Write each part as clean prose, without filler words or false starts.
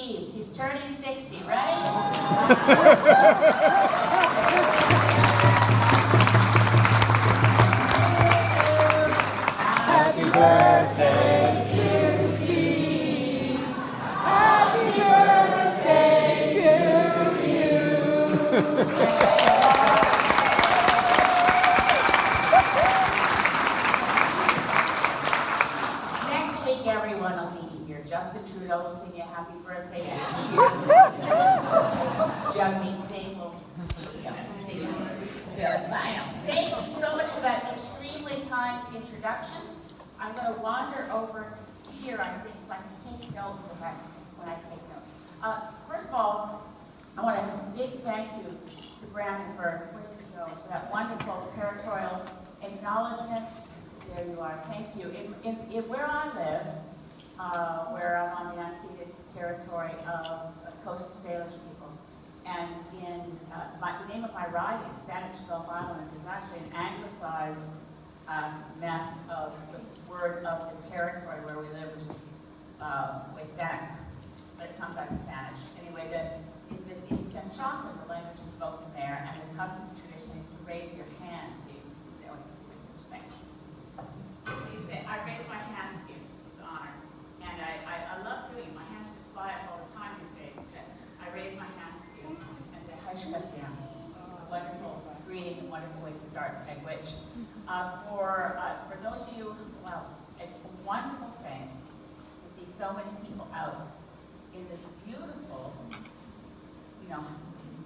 Steves. He's turning 60. Ready? Happy birthday, dear Steve. Happy birthday to you. Next week, everyone will be here. Justin Trudeau will sing you happy birthday next year. Jagmeet Singh will sing you Bill Bynum. Thank you so much for that extremely kind introduction. I'm going to wander over here, I think, so I can take notes when I take notes. First of all, I want to have a big thank you to Brandon for that wonderful territorial acknowledgement. There you are. Thank you. In where I live, where I'm on the unceded territory of Coast Salish people, and in the name of my riding, Saanich Gulf Island, is actually an anglicized mess of the word of the territory where we live, which is Westanic, but it comes out of Saanich. Anyway, in Senchofan, the language is spoken there, and the custom and tradition is to raise your hands. So you say, oh, what you say? You say, I raise my hands to you. It's an honor. And I love doing it. My hands just fly up all the time these days. I raise my hands to you and say, Haishkasiam. It's a wonderful greeting, a wonderful way to start language. For those of you, well, it's a wonderful thing to see so many people out in this beautiful,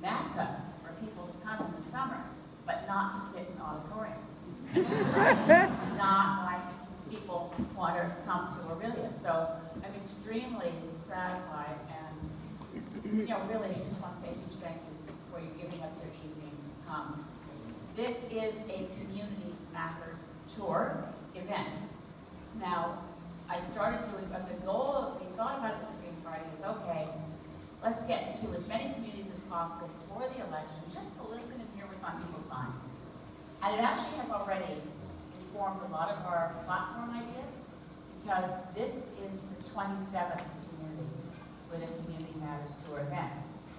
Mecca for people to come in the summer, but not to sit in auditoriums. It's not like people want to come to Aurelia. So I'm extremely gratified and, really just want to say a huge thank you for you giving up your evening to come. This is a Community Matters Tour event. Now, I started doing, but the goal, we thought about it with the Green Party is, okay, let's get to as many communities as possible before the election, just to listen and hear what's on people's minds. And it actually has already informed a lot of our platform ideas, because this is the 27th community with a Community Matters Tour event.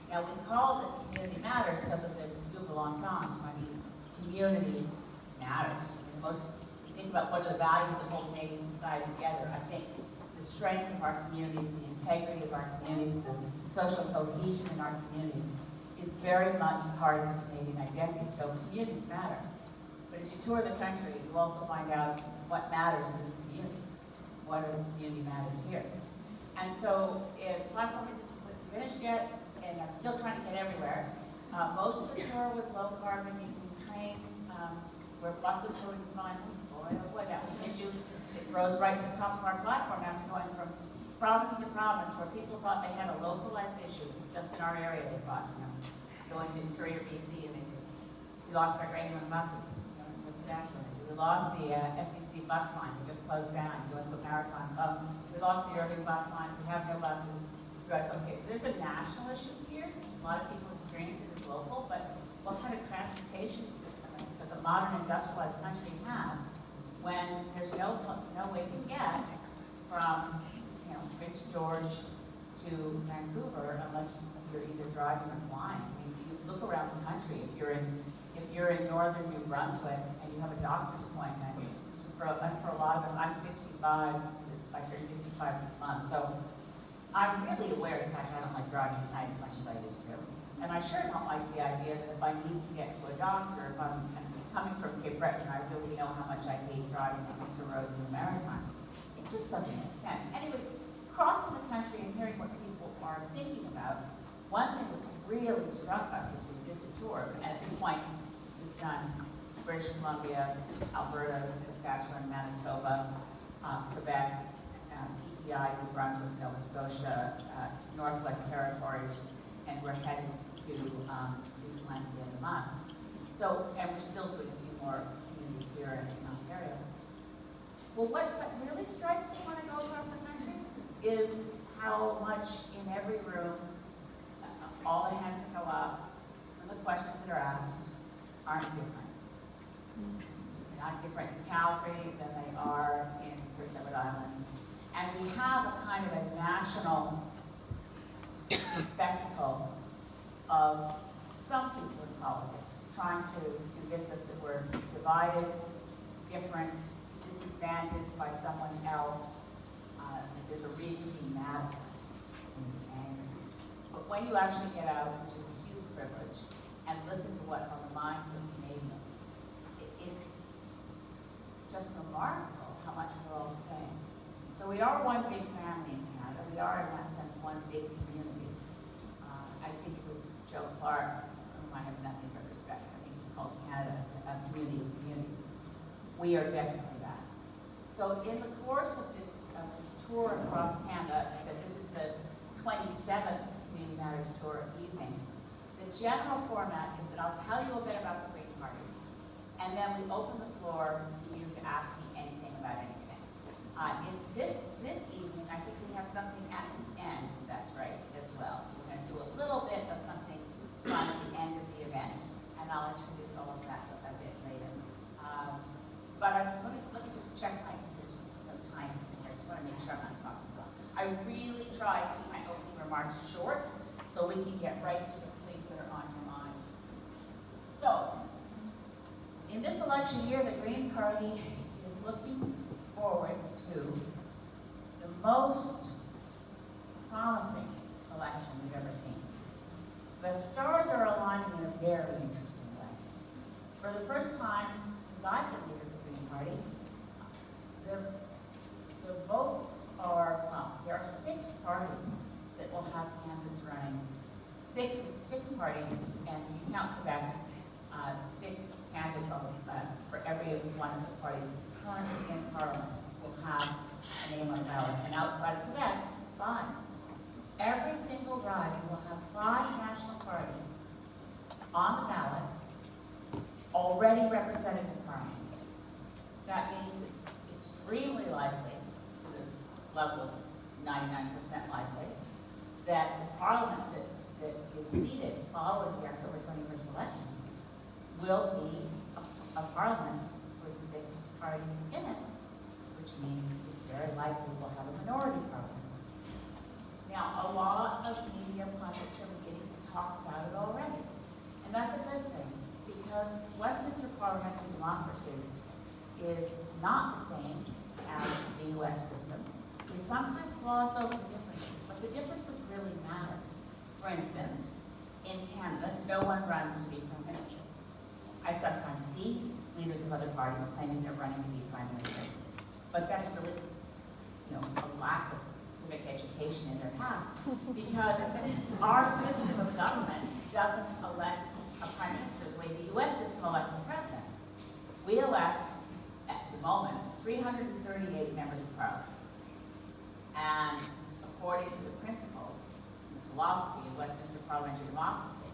Now, we called it Community Matters because of the double entendre. I mean, community matters. You think about what are the values that hold Canadian society together. I think the strength of our communities, the integrity of our communities, the social cohesion in our communities is very much part of the Canadian identity. So communities matter. But as you tour the country, you also find out what matters in this community. What are the community matters here? And so the platform isn't completely finished yet, and I'm still trying to get everywhere. Most of the tour was low carbon, using trains, where buses were fun. Boy, that was an issue. It rose right to the top of our platform after going from province to province, where people thought they had a localized issue. Just in our area, they thought, going to interior BC, and they said, we lost our regular buses. In Saskatchewan, they said, we lost the SEC bus line. We just closed down. Going to the Maritime. So we lost the Irving bus lines. We have no buses. Okay, so there's a national issue here. A lot of people experience it as local, but what kind of transportation system does a modern industrialized country have when there's no way to get from Prince George to Vancouver unless you're either driving or flying? I mean, you look around the country. If you're in northern New Brunswick and you have a doctor's appointment, for a lot of us, I'm 65. I turned 65 this month, so I'm really aware of the fact I don't like driving at night as much as I used to. And I sure don't like the idea that if I need to get to a doctor, if I'm coming from Cape Breton, I really know how much I hate driving on winter roads in the Maritimes. It just doesn't make sense. Anyway, crossing the country and hearing what people are thinking about, one thing that really struck us as we did the tour, and at this point we've done British Columbia, Alberta, Saskatchewan, Manitoba, Quebec, PEI, New Brunswick, Nova Scotia, Northwest Territories, and we're heading to Newfoundland at the end of the month. So, and we're still doing a few more communities here in Ontario. Well, what really strikes me when I go across the country is how much in every room, all the hands that go up, and the questions that are asked aren't different. They're not different in Calgary than they are in Prince Edward Island. And we have a kind of a national spectacle of some people in politics trying to convince us that we're divided, different, disadvantaged by someone else, that there's a reason to be mad and angry. But when you actually get out, which is a huge privilege, and listen to what's on the minds of Canadians, it's just remarkable how much we're all the same. So we are one big family in Canada. We are, in that sense, one big community. I think it was Joe Clark, whom I have nothing but respect. I think he called Canada a community of communities. We are definitely that. So in the course of this tour across Canada, I said this is the 27th Community Matters Tour evening. The general format is that I'll tell you a bit about the Green Party, and then we open the floor to you to ask me anything about anything. In this evening, I think we have something at the end, if that's right, as well. So we're going to do a little bit of something fun at the end of the event, and I'll introduce all of that a bit later. But let me just check my there's no time piece here. I just want to make sure I'm not talking too long. I really try to keep my opening remarks short so we can get right to the things that are on your mind. So, in this election year, the Green Party is looking forward to the most promising election we've ever seen. The stars are aligning in a very interesting way. For the first time since I've been leader of the Green Party, the votes are, well, there are 6 parties that will have candidates running. Six parties, and if you count Quebec, 6 candidates for every one of the parties that's currently in Parliament will have a name on the ballot. And outside of Quebec, 5. Every single riding will have 5 national parties on the ballot already represented in Parliament. That means it's extremely likely, to the level of 99% likely, that the Parliament that is seated following the October 21st election will be a Parliament with 6 parties in it, which means it's very likely we'll have a minority Parliament. Now, a lot of media pundits are beginning to talk about it already, and that's a good thing, because Westminster parliamentary democracy is not the same as the U.S. system. We sometimes gloss over the differences, but the differences really matter. For instance, in Canada, no one runs to be Prime Minister. I sometimes see leaders of other parties claiming they're running to be Prime Minister, but that's really, a lack of civic education in their past, because our system of government doesn't elect a Prime Minister the way the U.S. system elects a president. We elect, at the moment, 338 members of Parliament. And according to the principles and the philosophy of Westminster parliamentary democracy,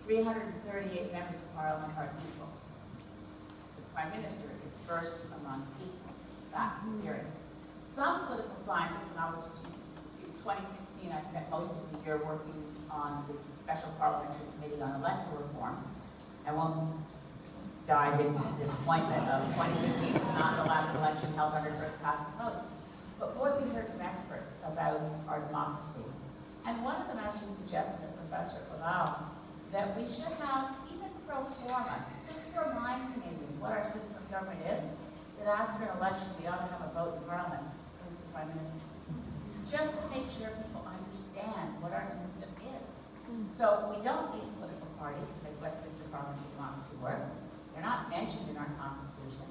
338 members of Parliament are equals. The Prime Minister is first among equals. That's the theory. Some political scientists, and in 2016, I spent most of the year working on the Special Parliamentary Committee on Electoral Reform. I won't dive into the disappointment of 2015 was not the last election held under first past the post. But boy, we heard from experts about our democracy. And one of them actually suggested, a professor at Laval, that we should have, even pro forma, just to remind Canadians what our system of government is, that after an election we ought to have a vote in Parliament, who's the Prime Minister. Just to make sure people understand what our system is. So we don't need political parties to make Westminster parliamentary democracy work. They're not mentioned in our Constitution.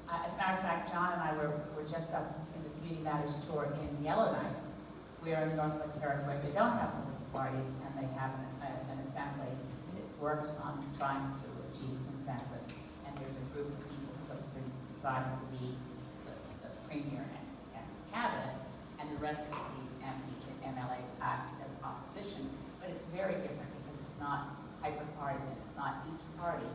As a matter of fact, John and I were just up in the Community Matters tour in Yellowknife. We are in the Northwest Territories. They don't have political parties, and they have an assembly that works on trying to achieve consensus. And there's a group of people who have been decided to be the Premier and Cabinet, and the rest of the MPs and MLAs act as opposition. But it's very different because it's not hyper-partisan. It's not each party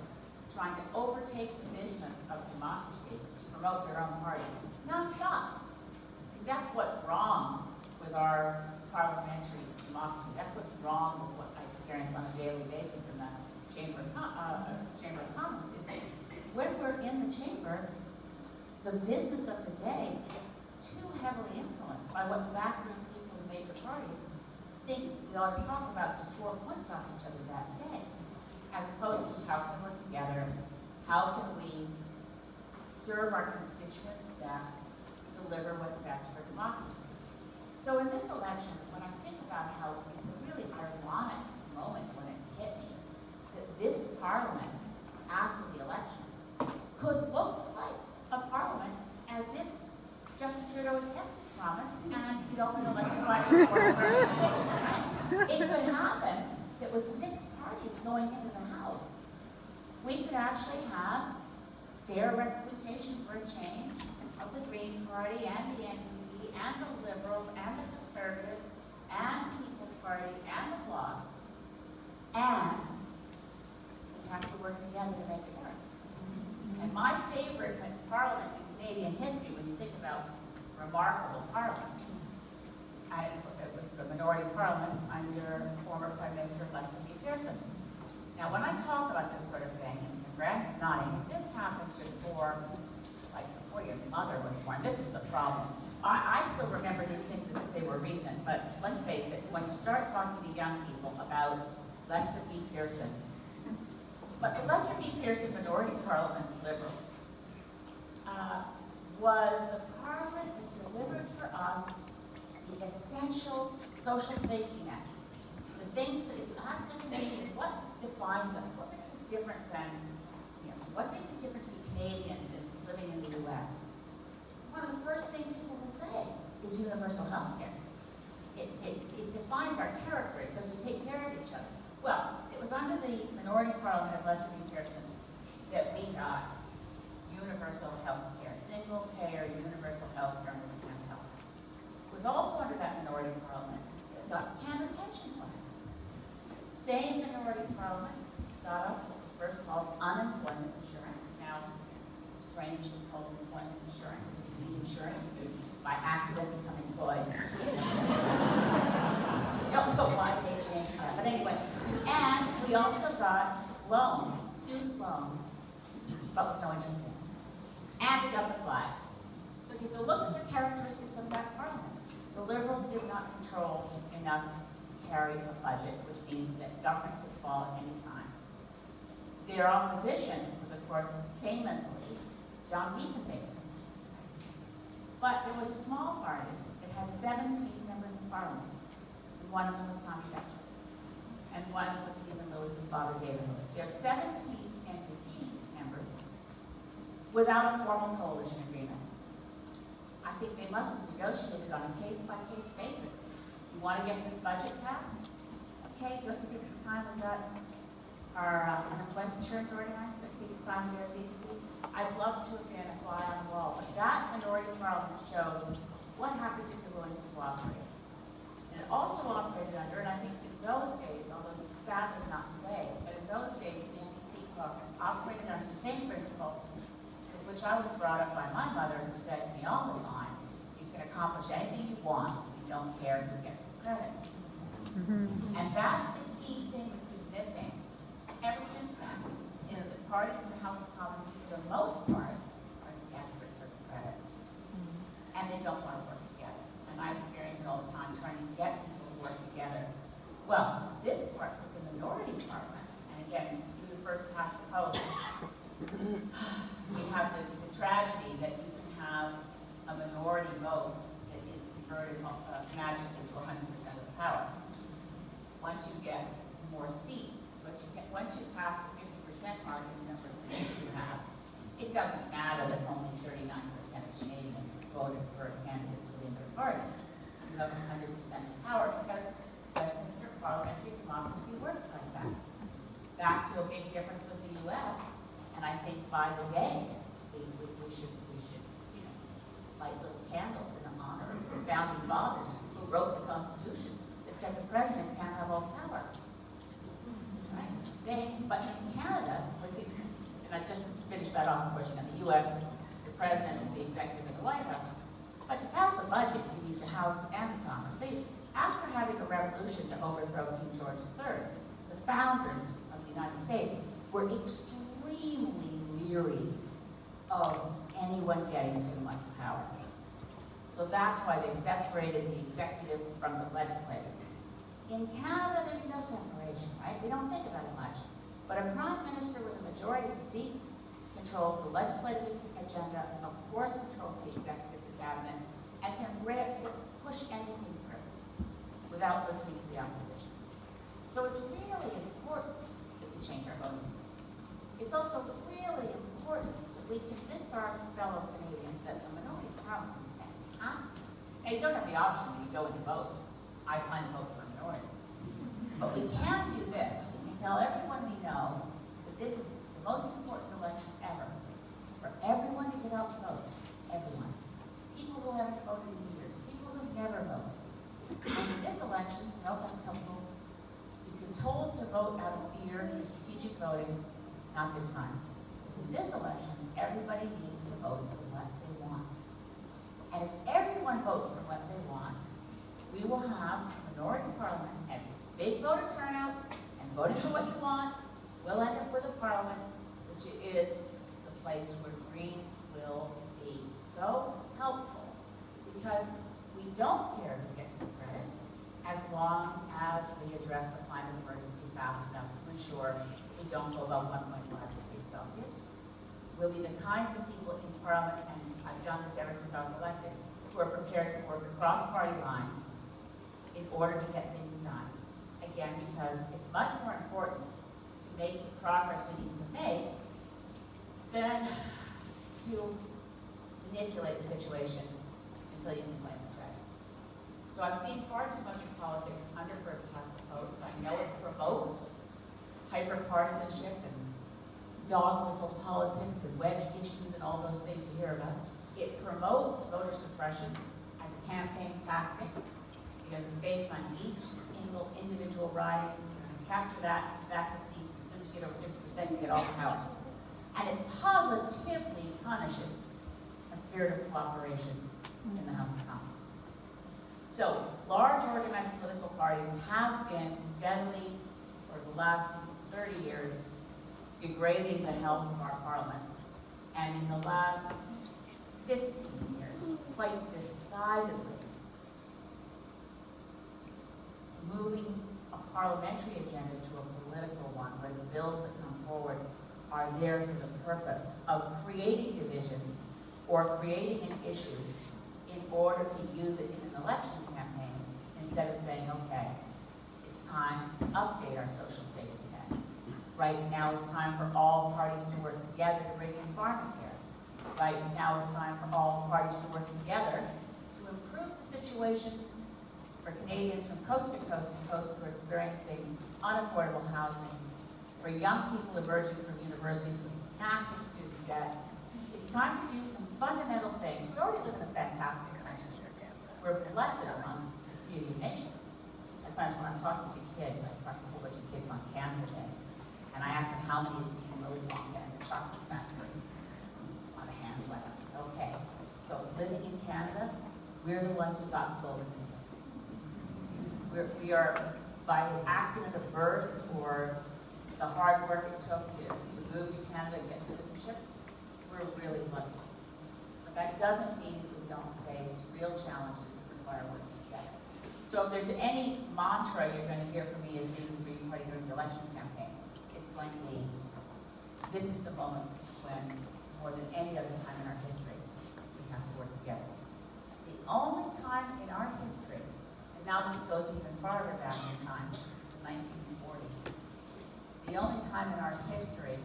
trying to overtake the business of democracy to promote their own party non-stop. That's what's wrong with our parliamentary democracy. That's what's wrong with what I experience on a daily basis in the Chamber of Commons, is that when we're in the chamber, the business of the day is too heavily influenced by what backroom people in major parties think we ought to talk about to score points off each other that day, as opposed to how can we work together, how can we serve our constituents best, deliver what's best for democracy. So in this election, when I think about how it's a really ironic moment when it hit me, that this parliament, after the election, could look like a parliament as if Justin Trudeau had kept his promise and we'd open an elected election for representation. It could happen that with 6 parties going into the House, we could actually have fair representation for a change of the Green Party and the NDP and the Liberals and the Conservatives and the People's Party and the Bloc. And we have to work together to make it work. And my favorite parliament in Canadian history, when you think about remarkable parliaments, and it was the minority parliament under former Prime Minister Lester B. Pearson. Now, when I talk about this sort of thing, and Brandon's nodding, this happened before your mother was born. This is the problem. I still remember these things as if they were recent, but let's face it, when you start talking to young people about Lester B. Pearson, but the Lester B. Pearson Minority Parliament Liberals was the parliament that delivered for us the essential social safety net. The things that if you ask a Canadian, what defines us? What makes us different than, what makes it different to be Canadian than living in the U.S.? One of the first things people will say is universal health care. It defines our character. It says we take care of each other. Well, it was under the minority parliament of Lester B. Pearson that we got universal health care, single payer universal health care under the Canada Health Act. It was also under that minority parliament that we got the Canada Pension Plan. Same minority parliament got us what was first called unemployment insurance. Now, strangely called employment insurance, as if you need insurance if you by accident become employed. Don't know why they changed that, but anyway. And we also got loans, student loans, but with no interest payments. And we got the flag. So look at the characteristics of that parliament. The Liberals did not control enough to carry a budget, which means that government could fall at any time. Their opposition was, of course, famously John Diefenbaker. But it was a small party that had 17 members in parliament. And one of them was Tommy Douglas. And one of them was Stephen Lewis's father, David Lewis. So you have 17 NDP members without a formal coalition agreement. I think they must have negotiated on a case-by-case basis. You want to get this budget passed? Okay, don't you think it's time we got our unemployment insurance organized? Don't you think it's time we got our CPP? I'd love to have been a fly on the wall, but that minority parliament showed what happens if you're willing to cooperate. And it also operated under, and I think in those days, although sadly not today, but in those days the NDP caucus operated under the same principle with which I was brought up by my mother, who said to me all the time, you can accomplish anything you want if you don't care who gets the credit. And that's the key thing that's been missing ever since then, is that parties in the House of Commons, for the most part, are desperate for credit. And they don't want to work together. And I experience it all the time, trying to get people to work together. Well, this part fits a minority parliament. And again, do the first past the post. We have the tragedy that you can have a minority vote that is converted magically to 100% of the power. Once you get more seats, once you pass the 50% mark in the number of seats you have, it doesn't matter that only 39% of Canadians voted for candidates within their party. You have 100% of power because Westminster parliamentary democracy works like that. Back to a big difference with the U.S., and I think by the day, we should light little candles in honor of the founding fathers who wrote the Constitution that said the president can't have all power. Right? But in Canada, and I just to finish that off, of course, in the U.S., the president is the executive of the White House. But to pass a budget, you need the House and the Congress. After having a revolution to overthrow King George III, the founders of the United States were extremely leery of anyone getting too much power. So that's why they separated the executive from the legislative. In Canada, there's no separation, right? We don't think about it much. But a prime minister with a majority of the seats controls the legislative agenda, of course controls the executive cabinet, and can push anything through without listening to the opposition. So it's really important that we change our voting system. It's also really important that we convince our fellow Canadians that the minority parliament is fantastic. Now, you don't have the option when you go and vote. I plan to vote for a minority. But we can do this. We can tell everyone we know that this is the most important election ever. For everyone to get out and vote. Everyone. People who haven't voted in years. People who've never voted. And in this election, we also have to tell people, if you're told to vote out of fear through strategic voting, not this time. Because in this election, everybody needs to vote for what they want. And if everyone votes for what they want, we will have a minority parliament and big voter turnout, and voting for what you want, we'll end up with a parliament which is the place where Greens will be so helpful, because we don't care who gets the credit as long as we address the climate emergency fast enough to ensure we don't go above 1.5 degrees Celsius. We'll be the kinds of people in Parliament, and I've done this ever since I was elected, who are prepared to work across party lines in order to get things done. Again, because it's much more important to make the progress we need to make than to manipulate the situation until you can claim the credit. So I've seen far too much of politics under first past the post. I know it promotes hyper-partisanship and dog whistle politics and wedge issues and all those things you hear about. It promotes voter suppression as a campaign tactic because it's based on each single individual riding. You capture that, that's a seat. As soon as you get over 50%, you get all the powers. And it positively punishes a spirit of cooperation in the House of Commons. So, large organized political parties have been steadily, for the last 30 years, degrading the health of our parliament. And in the last 15 years, quite decidedly, moving a parliamentary agenda to a political one, where the bills that come forward are there for the purpose of creating division or creating an issue in order to use it in an election campaign, instead of saying, okay, it's time to update our social safety net. Right now it's time for all parties to work together to bring in pharmacare. Right now it's time for all parties to work together to improve the situation for Canadians from coast to coast to coast who are experiencing unaffordable housing, for young people emerging from universities with massive student debts. It's time to do some fundamental things. We already live in a fantastic country. We're blessed among the community of nations. Sometimes when I'm talking to kids, I talk to a whole bunch of kids on Canada Day, and I ask them how many have seen Willy Wonka and the Chocolate Factory. On the hands went up. Okay, so living in Canada, we're the ones who got the golden ticket. We are, by accident of birth or the hard work it took to move to Canada and get citizenship, we're really lucky. But that doesn't mean that we don't face real challenges that require working together. So if there's any mantra you're going to hear from me as leading the Green Party during the election campaign, it's going to be, this is the moment when, more than any other time in our history, we have to work together. The only time in our history, and now this goes even farther back in time, to 1940, the only time in our history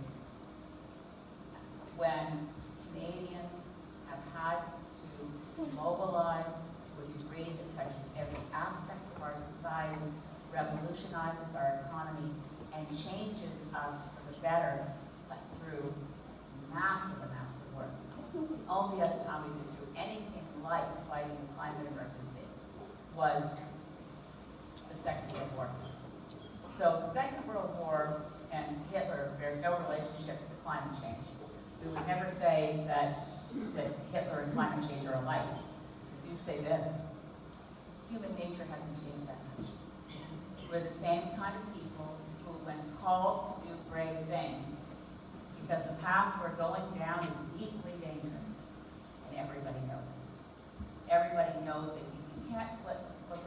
when Canadians have had to mobilize to a degree that touches every aspect of our society, revolutionizes our economy, and changes us for the better, but through massive amounts of work. The only other time we've been through anything like fighting the climate emergency was the Second World War. So the Second World War and Hitler bears no relationship to climate change. We would never say that Hitler and climate change are alike. We do say this: human nature hasn't changed that much. We're the same kind of people who, when called to do brave things, because the path we're going down is deeply dangerous, and everybody knows it. Everybody knows that you can't flip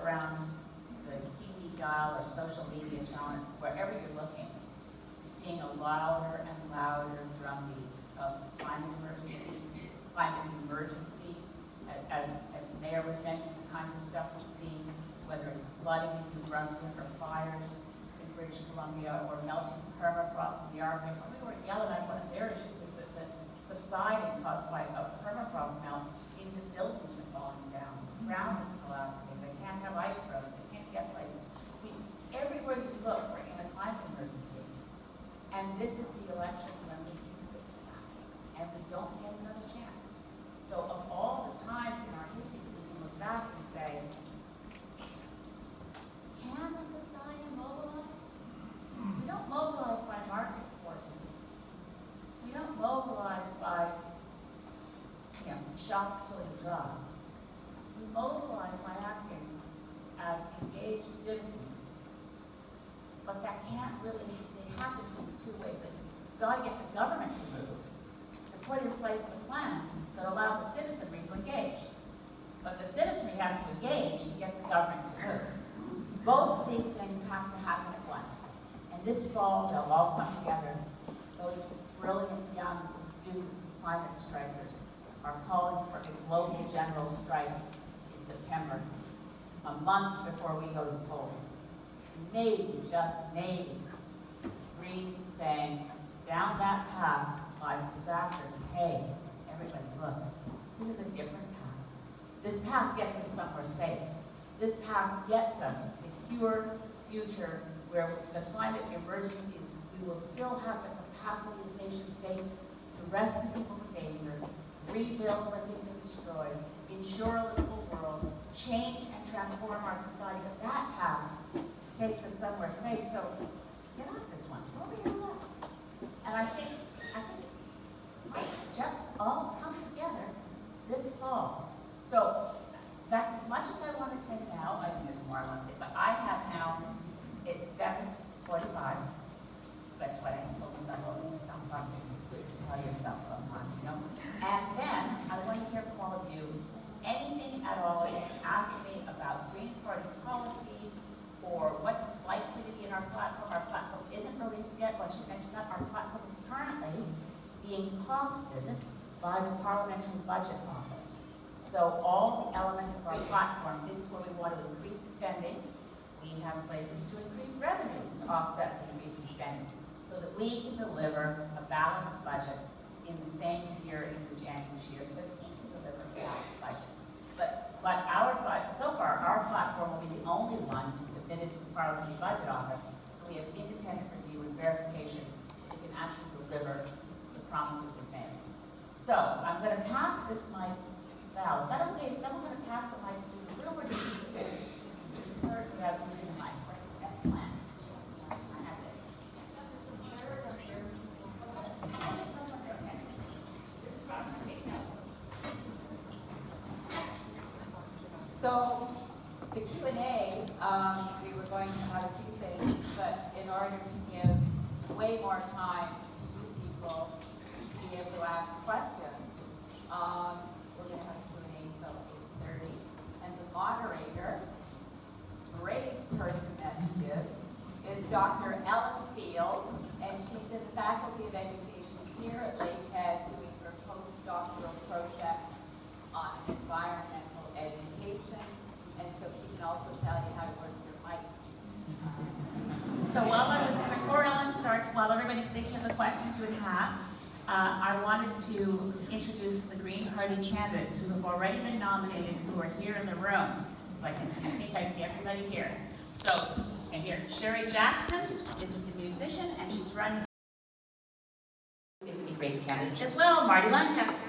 around the TV dial or social media channel, wherever you're looking, you're seeing a louder and louder drumbeat of climate emergencies. As the mayor was mentioning, the kinds of stuff we see, whether it's flooding in New Brunswick or fires in British Columbia or melting permafrost in the Arctic. When we were in Yellowknife, one of their issues is that the subsiding caused by a permafrost melt means that buildings are falling down, the ground is collapsing, they can't have ice roads, they can't get places. I mean, everywhere you look, we're in a climate emergency. And this is the election when we can fix that. And we don't get another chance. So of all the times in our history that we can look back and say, can a society mobilize? We don't mobilize by market forces. We don't mobilize by, shop till you drop. We mobilize by acting as engaged citizens. But that can't really, it happens in two ways. You've got to get the government to move, to put in place the plans that allow the citizenry to engage. But the citizenry has to engage to get the government to move. Both of these things have to happen at once. And this fall, they'll all come together. Those brilliant young student climate strikers are calling for a global general strike in September, a month before we go to the polls. Maybe, just maybe, Greens saying, down that path lies disaster. Hey, everybody, look, this is a different path. This path gets us somewhere safe. This path gets us a secure future where the climate emergencies, we will still have the capacity as nation states to rescue people from danger, rebuild where things are destroyed, ensure a livable world, change and transform our society. But that path takes us somewhere safe. So get off this one. Go over here with us. And I think it might just all come together this fall. So that's as much as I want to say now. I think there's more I want to say, but I have now, it's 7:45. That's what I told myself. I was going to stop talking. It's good to tell yourself sometimes, And then I want to hear from all of you. Anything at all you can ask me about Green Party policy or what's likely to be in our platform. Our platform isn't released yet, but I should mention that our platform is currently being costed by the Parliamentary Budget Office. So all the elements of our platform, things where we want to increase spending, we have places to increase revenue to offset the increase in spending, so that we can deliver a balanced budget in the same year in which Andrew Scheer says he can deliver a balanced budget. But so far, our platform will be the only one submitted to the Parliamentary Budget Office, so we have independent review and verification that we can actually deliver the promises we've made. So I'm going to pass this mic to Val. Is that okay? Is someone going to pass the mic to you? Where would you be? Without using the mic. What's the best plan? I have this. Some chairs up here. So the Q&A, we were going to have a few things, but in order to give way more time to you people to be able to ask questions, we're going to have Q&A until 8:30. And the moderator, brave person that she is Dr. Ellen Field, and she's in the Faculty of Education here at Lakehead doing her postdoctoral project on environmental education, and so she can also tell you how to work your mics. So before Ellen starts, while everybody's thinking of the questions you would have, I wanted to introduce the Green Party candidates who have already been nominated, who are here in the room. I think I see everybody here. So, and here, Sherry Jackson is a musician, and she's running. Is a great candidate as well, Marty Lancaster.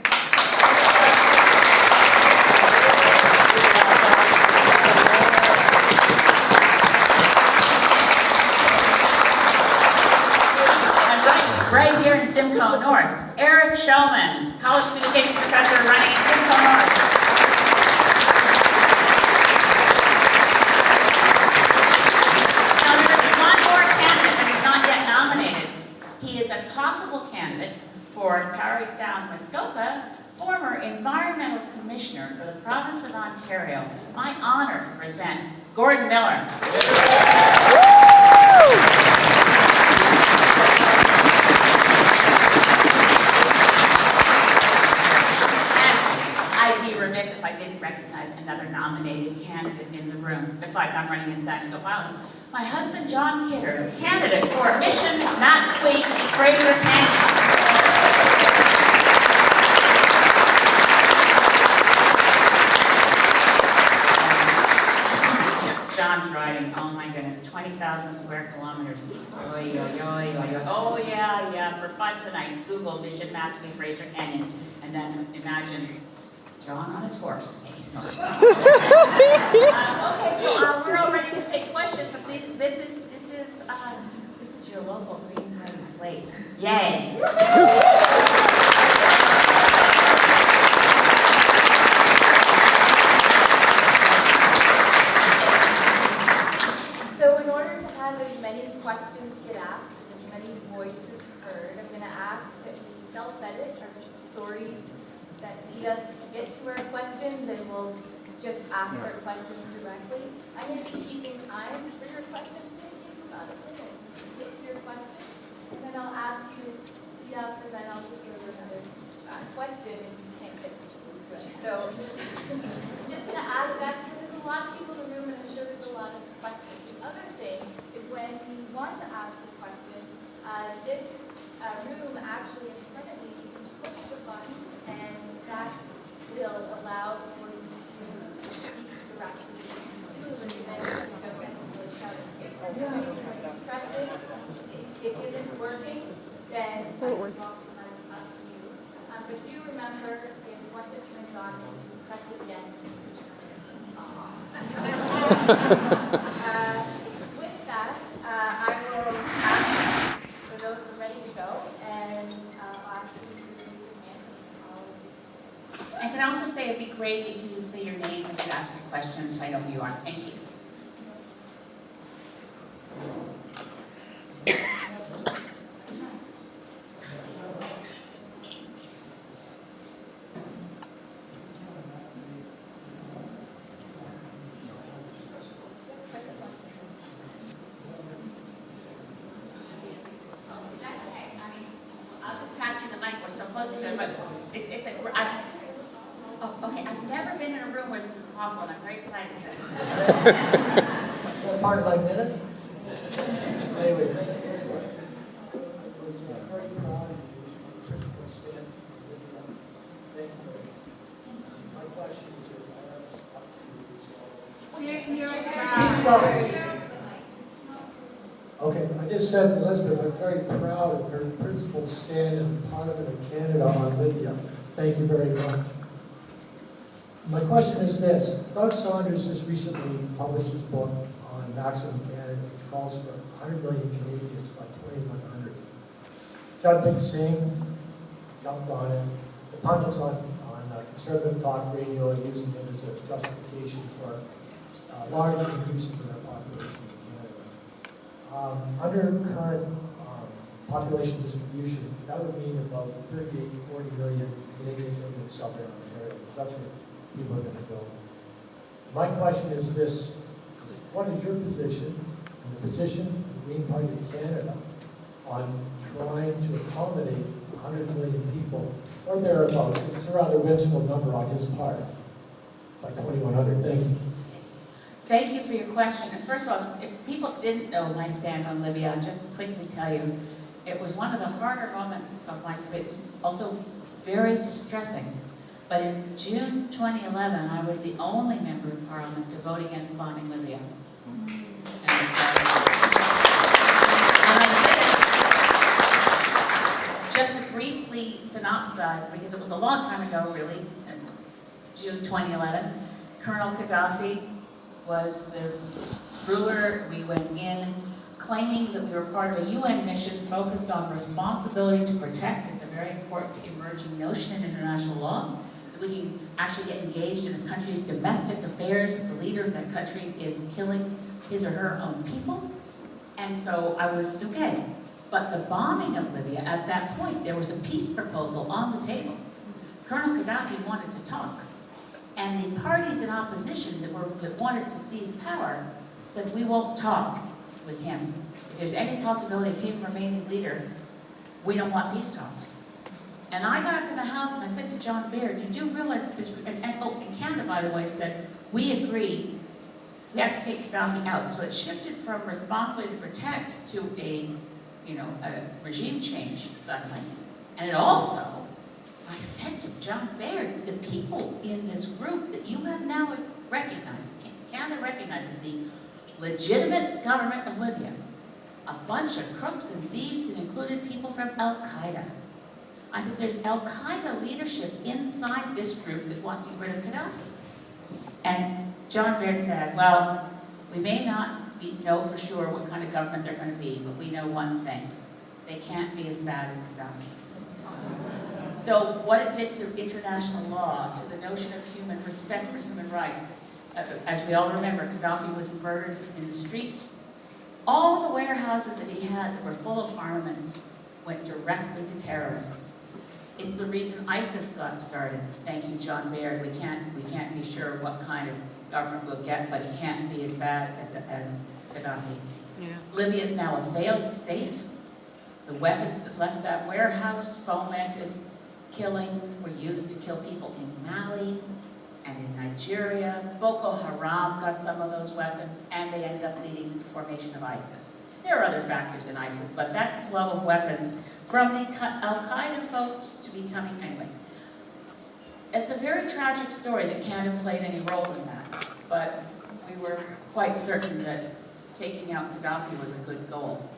Right here in Simcoe North, Eric Shulman, college communications professor running in Simcoe North. Now there's one more candidate, but he's not yet nominated. He is a possible candidate for Parry Sound, Muskoka, former environmental commissioner for the province of Ontario. My honor to present Gordon Miller. I'd be remiss if I didn't recognize another nominated candidate in the room, besides I'm running in Saginaw Violence. My husband, John Kidder, candidate for Mission, Matsquit, Fraser Canyon. John's riding, oh my goodness, 20,000 square kilometers. Oy, oy, oy, oy, oy. Oh yeah, for fun tonight, Google Mission, Matsquit, Fraser Canyon, and then imagine John on his horse. Okay, so we're all ready to take questions, because this is your local Green Party slate. Yay! So in order to have as many questions get asked, as many voices heard, I'm going to ask that we self-edit our stories that lead us to get to our questions, and we'll just ask our questions directly. I'm going to be keeping time for your questions, maybe about a minute to get to your question, and then I'll ask you to speed up, and then I'll just go to another question if you can't get to it. So I'm just going to ask that because there's a lot of people in the room, and I'm sure there's a lot of questions. The other thing is when you want to ask a question, this room actually in front of me, you can push the button, and that will allow for you to speak directly to the event. You don't necessarily shout it. If for some reason when you press it, it isn't working, then it will be up to you. But do remember, if once it turns on, then you can press it again to turn it off. With that, I will ask for those who are ready to go, and I'll ask you to raise your hand. I can also say it'd be great if you say your name as you ask your questions, so I know who you are. Thank you. I've never been in a room where this is possible, and I'm very excited. That part of my minute? Anyways, thank you. This one. I was very proud of you, principal stand. Thank you very much. My question is this, I have up to you. Peace Roberts. Okay, I just said to Elizabeth, I'm very proud of her principal stand in the Parliament of Canada on Libya. Thank you very much. My question is this. Doug Saunders just recently published his book on Maximum Canada, which calls for 100 million Canadians by 2100. Jagmeet Singh jumped on it. The pundits on conservative talk radio are using it as a justification for large increases in our population in Canada. Under current population distribution, that would mean about 38 to 40 million Canadians living in Southern Ontario. That's where people are going to go. My question is this: what is your position and the position of the Green Party of Canada on trying to accommodate 100 million people, or thereabouts? It's a rather whimsical number on his part, by 2100. Thank you. Thank you for your question. And first of all, if people didn't know my stand on Libya, I'll just quickly tell you, it was one of the harder moments of my career. It was also very distressing. But in June 2011, I was the only member of Parliament to vote against bombing Libya. And I did it just to briefly synopsize, because it was a long time ago, really, in June 2011. Colonel Gaddafi was the ruler. We went in claiming that we were part of a UN mission focused on responsibility to protect. It's a very important emerging notion in international law. We can actually get engaged in a country's domestic affairs if the leader of that country is killing his or her own people. And so I was, okay. But the bombing of Libya, at that point, there was a peace proposal on the table. Colonel Gaddafi wanted to talk. And the parties in opposition that wanted to seize power said, we won't talk with him. If there's any possibility of him remaining leader, we don't want peace talks. And I got up in the House and I said to John Baird, you do realize that this, and Canada, by the way, said, we agree, we have to take Gaddafi out. So it shifted from responsibility to protect to a regime change suddenly. And it also, I said to John Baird, the people in this group that you have now recognized, Canada recognizes the legitimate government of Libya, a bunch of crooks and thieves that included people from Al-Qaeda. I said, there's Al-Qaeda leadership inside this group that wants to get rid of Gaddafi. And John Baird said, well, we may not know for sure what kind of government they're going to be, but we know one thing. They can't be as bad as Gaddafi. So what it did to international law, to the notion of respect for human rights, as we all remember, Gaddafi was murdered in the streets. All the warehouses that he had that were full of armaments went directly to terrorists. It's the reason ISIS got started. Thank you, John Baird. We can't be sure what kind of government we'll get, but it can't be as bad as Gaddafi. Yeah. Libya is now a failed state. The weapons that left that warehouse, fomented killings, were used to kill people in Mali and in Nigeria. Boko Haram got some of those weapons, and they ended up leading to the formation of ISIS. There are other factors in ISIS, but that flow of weapons from the Al-Qaeda folks to becoming, anyway. It's a very tragic story that Canada played any role in that, but we were quite certain that taking out Gaddafi was a good goal.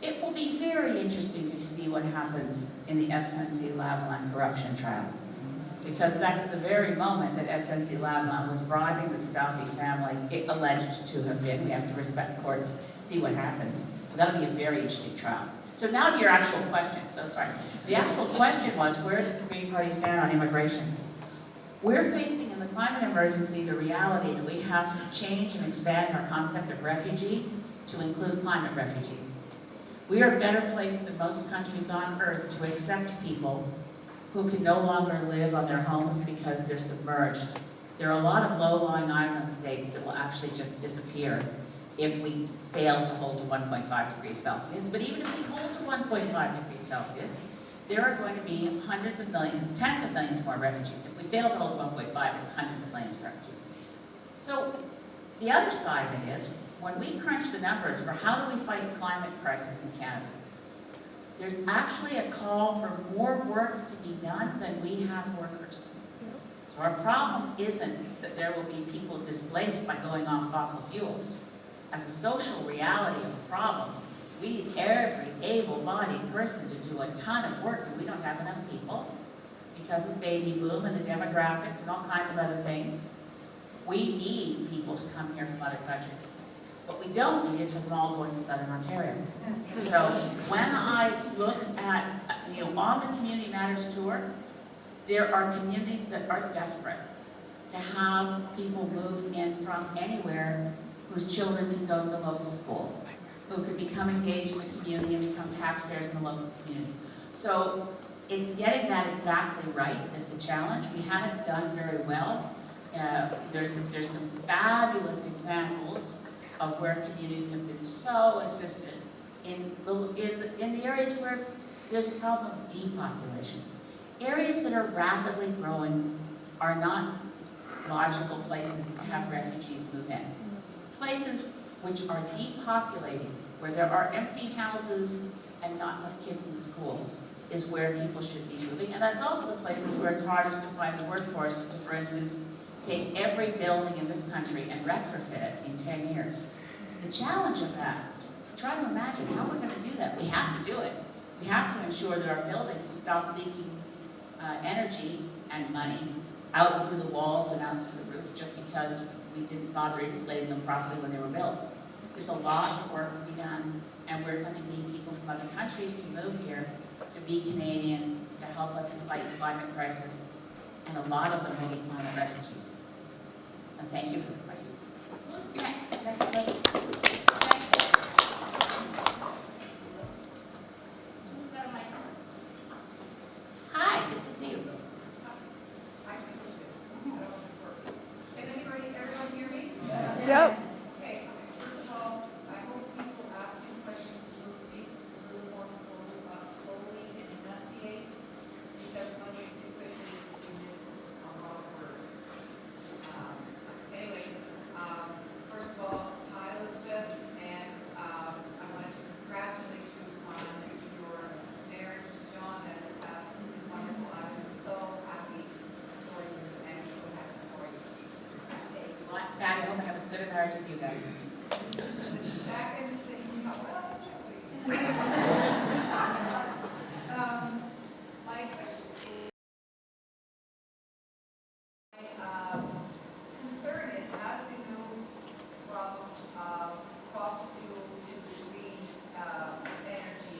It will be very interesting to see what happens in the SNC-Lavalin corruption trial, because that's at the very moment that SNC-Lavalin was bribing the Gaddafi family, it alleged to have been. We have to respect courts, see what happens. That'll be a very interesting trial. So now to your actual question. So sorry. The actual question was, where does the Green Party stand on immigration? We're facing in the climate emergency the reality that we have to change and expand our concept of refugee to include climate refugees. We are better placed than most countries on earth to accept people who can no longer live on their homes because they're submerged. There are a lot of low-lying island states that will actually just disappear if we fail to hold to 1.5 degrees Celsius. But even if we hold to 1.5 degrees Celsius, there are going to be hundreds of millions, tens of millions more refugees. If we fail to hold 1.5, it's hundreds of millions of refugees. So the other side of it is, when we crunch the numbers for how do we fight climate crisis in Canada, there's actually a call for more work to be done than we have workers. So our problem isn't that there will be people displaced by going off fossil fuels. As a social reality of a problem, we need every able-bodied person to do a ton of work, and we don't have enough people because of baby boom and the demographics and all kinds of other things. We need people to come here from other countries. What we don't need is for them all going to Southern Ontario. So when I look at, on the Community Matters Tour, there are communities that are desperate to have people move in from anywhere whose children can go to the local school, who could become engaged in the community and become taxpayers in the local community. So it's getting that exactly right. It's a challenge. We haven't done very well. There's some fabulous examples of where communities have been so assisted in the areas where there's a problem of depopulation. Areas that are rapidly growing are not logical places to have refugees move in. Places which are depopulating, where there are empty houses and not enough kids in schools, is where people should be moving. And that's also the places where it's hardest to find the workforce to, for instance, take every building in this country and retrofit it in 10 years. The challenge of that, try to imagine how we're going to do that. We have to do it. We have to ensure that our buildings stop leaking energy and money out through the walls and out through the roof just because we didn't bother insulating them properly when they were built. There's a lot of work to be done, and we're going to need people from other countries to move here, to be Canadians, to help us fight the climate crisis, and a lot of them will be climate refugees. And thank you for the question. Who's next? Next question. Who's got a microphone? Hi, good to see you. good at marriage as you guys. The second thing, my question is, my concern is as we move from fossil fuel to green energy,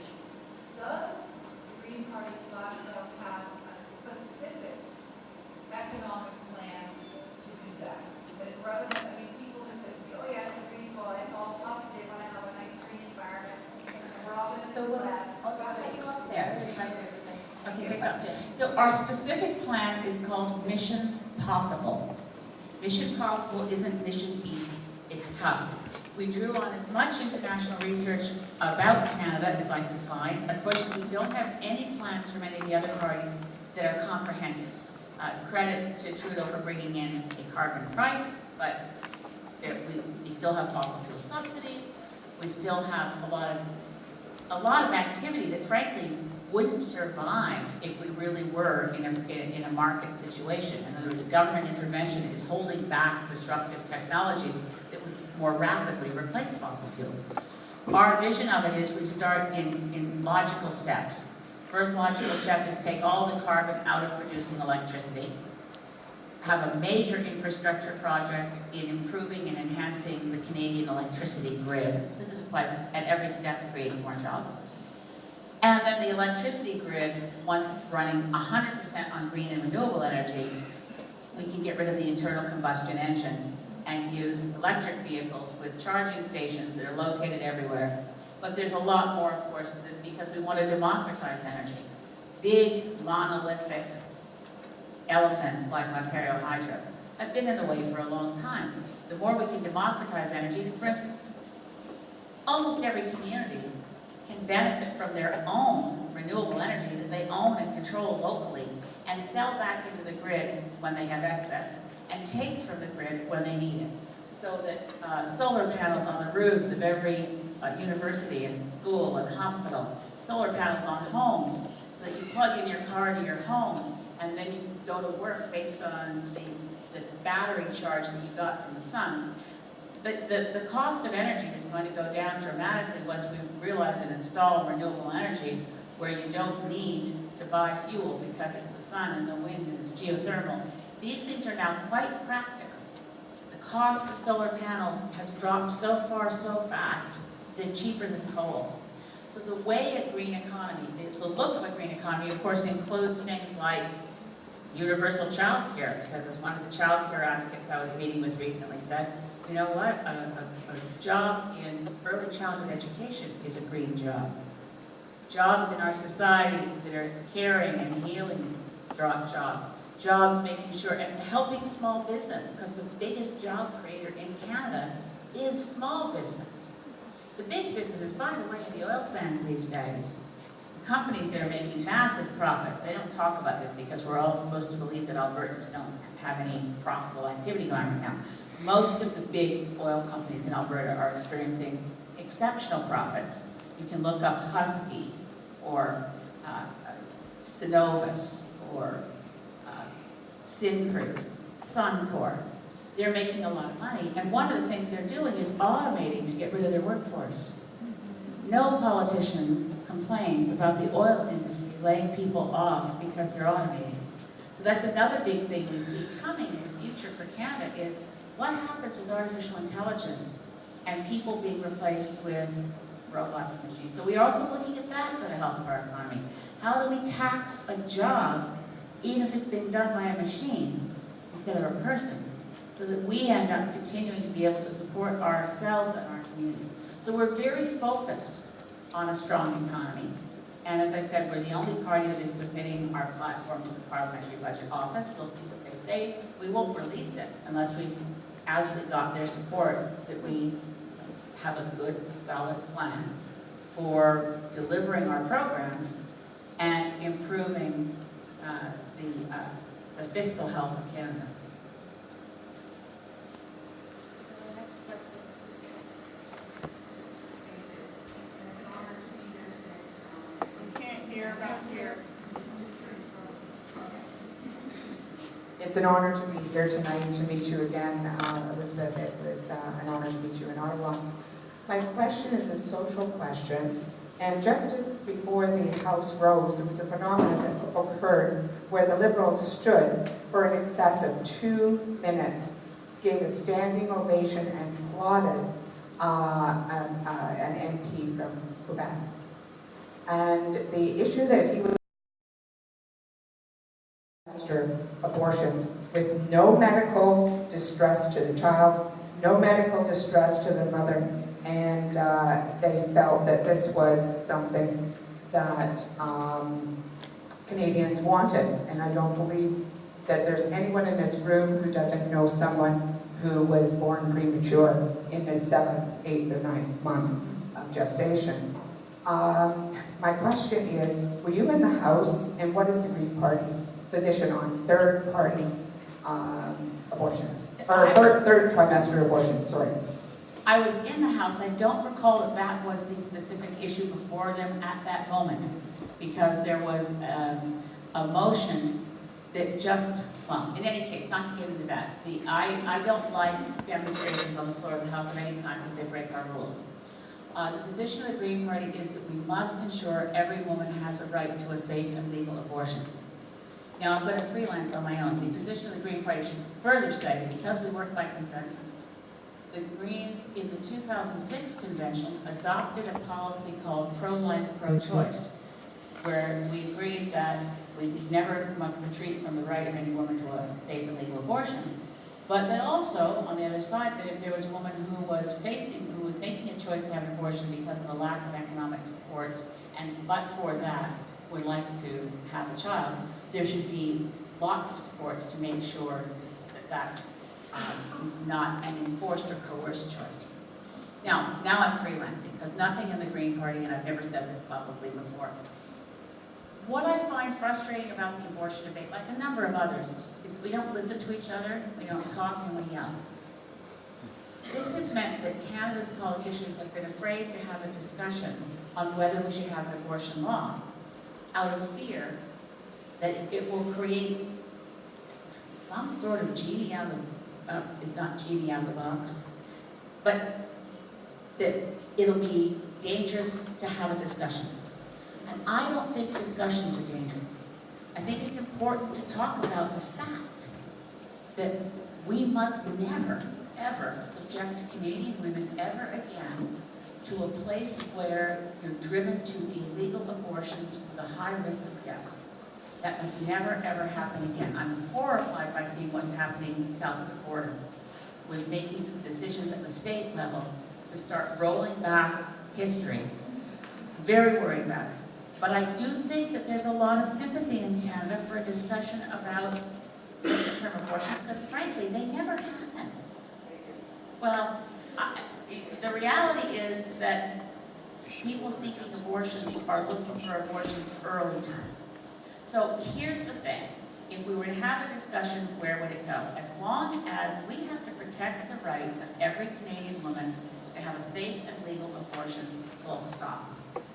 does the Green Party platform have a specific economic plan to do that? But rather than, I mean, people have said, oh yes, the Greens, well, it's all up, they want to have a nice green environment, and we're all going to So do less. I'll just cut you off there. If I may Okay, answer your question. So our specific plan is called Mission Possible. Mission Possible isn't mission easy, it's tough. We drew on as much international research about Canada as I could find. Unfortunately, we don't have any plans from any of the other parties that are comprehensive. Credit to Trudeau for bringing in a carbon price, but we still have fossil fuel subsidies. We still have a lot of activity that frankly wouldn't survive if we really were in a market situation. In other words, government intervention is holding back disruptive technologies that would more rapidly replace fossil fuels. Our vision of it is we start in logical steps. First logical step is take all the carbon out of producing electricity, have a major infrastructure project in improving and enhancing the Canadian electricity grid. This applies at every step to create more jobs. And then the electricity grid, once running 100% on green and renewable energy, we can get rid of the internal combustion engine and use electric vehicles with charging stations that are located everywhere. But there's a lot more, of course, to this because we want to democratize energy. Big, monolithic elephants like Ontario Hydro have been in the way for a long time. The more we can democratize energy, for instance, almost every community can benefit from their own renewable energy that they own and control locally and sell back into the grid when they have excess and take from the grid when they need it. So that solar panels on the roofs of every university and school and hospital, solar panels on homes, so that you plug in your car to your home and then you go to work based on the battery charge that you got from the sun. The cost of energy is going to go down dramatically once we realize and install renewable energy where you don't need to buy fuel because it's the sun and the wind and it's geothermal. These things are now quite practical. The cost of solar panels has dropped so far so fast, they're cheaper than coal. So the way a green economy, the look of a green economy, of course, includes things like universal child care, because as one of the child care advocates I was meeting with recently said, you know what, a job in early childhood education is a green job. Jobs in our society that are caring and healing jobs. Jobs making sure, and helping small business, because the biggest job creator in Canada is small business. The big businesses, by the way, in the oil sands these days, the companies that are making massive profits, they don't talk about this because we're all supposed to believe that Albertans don't have any profitable activity going right now. Most of the big oil companies in Alberta are experiencing exceptional profits. You can look up Husky or Cenovus or Syncrude, Suncor. They're making a lot of money, and one of the things they're doing is automating to get rid of their workforce. No politician complains about the oil industry laying people off because they're automating. So that's another big thing we see coming in the future for Canada is what happens with artificial intelligence and people being replaced with robots and machines. So we are also looking at that for the health of our economy. How do we tax a job even if it's being done by a machine instead of a person, so that we end up continuing to be able to support ourselves and our communities. So we're very focused on a strong economy. And as I said, we're the only party that is submitting our platform to the Parliamentary Budget Office. We'll see what they say. We won't release it unless we've actually got their support that we have a good, solid plan for delivering our programs and improving the fiscal health of Canada. So the next question. We can't hear back here. It's an honor to be here tonight, to meet you again, Elizabeth. It was an honor to meet you in Ottawa. My question is a social question, and just as before the House rose, it was a phenomenon that occurred where the Liberals stood for in excess of 2 minutes, gave a standing ovation and applauded an MP from Quebec. And the issue that he was abortions with no medical distress to the child, no medical distress to the mother, and they felt that this was something that Canadians wanted. And I don't believe that there's anyone in this room who doesn't know someone who was born premature in the 7th, 8th, or 9th month of gestation. My question is, were you in the House, and what is the Green Party's position on third-party abortions? Or third trimester abortions, sorry. I was in the House. I don't recall that that was the specific issue before them at that moment, because there was a motion that just, well, in any case, not to get into that, I don't like demonstrations on the floor of the House of any kind because they break our rules. The position of the Green Party is that we must ensure every woman has a right to a safe and legal abortion. Now, I'm going to freelance on my own. The position of the Green Party should further say, because we work by consensus, the Greens in the 2006 convention adopted a policy called pro-life, pro-choice, where we agreed that we never must retreat from the right of any woman to a safe and legal abortion, but that also, on the other side, that if there was a woman who was making a choice to have an abortion because of a lack of economic supports, and but for that would like to have a child, there should be lots of supports to make sure that that's not an enforced or coerced choice. Now I'm freelancing, because nothing in the Green Party, and I've never said this publicly before, what I find frustrating about the abortion debate, like a number of others, is that we don't listen to each other, we don't talk, and we yell. This has meant that Canada's politicians have been afraid to have a discussion on whether we should have an abortion law, out of fear that it will create some sort of genie out of, it's not genie out of the box, but that it'll be dangerous to have a discussion. And I don't think discussions are dangerous. I think it's important to talk about the fact that we must never, ever subject Canadian women ever again to a place where you're driven to illegal abortions with a high risk of death. That must never, ever happen again. I'm horrified by seeing what's happening south of the border, with making decisions at the state level to start rolling back history. Very worried about it. But I do think that there's a lot of sympathy in Canada for a discussion about term abortions, because frankly, they never happen. Well, the reality is that people seeking abortions are looking for abortions early term. So here's the thing. If we were to have a discussion, where would it go? As long as we have to protect the right of every Canadian woman to have a safe and legal abortion, full stop.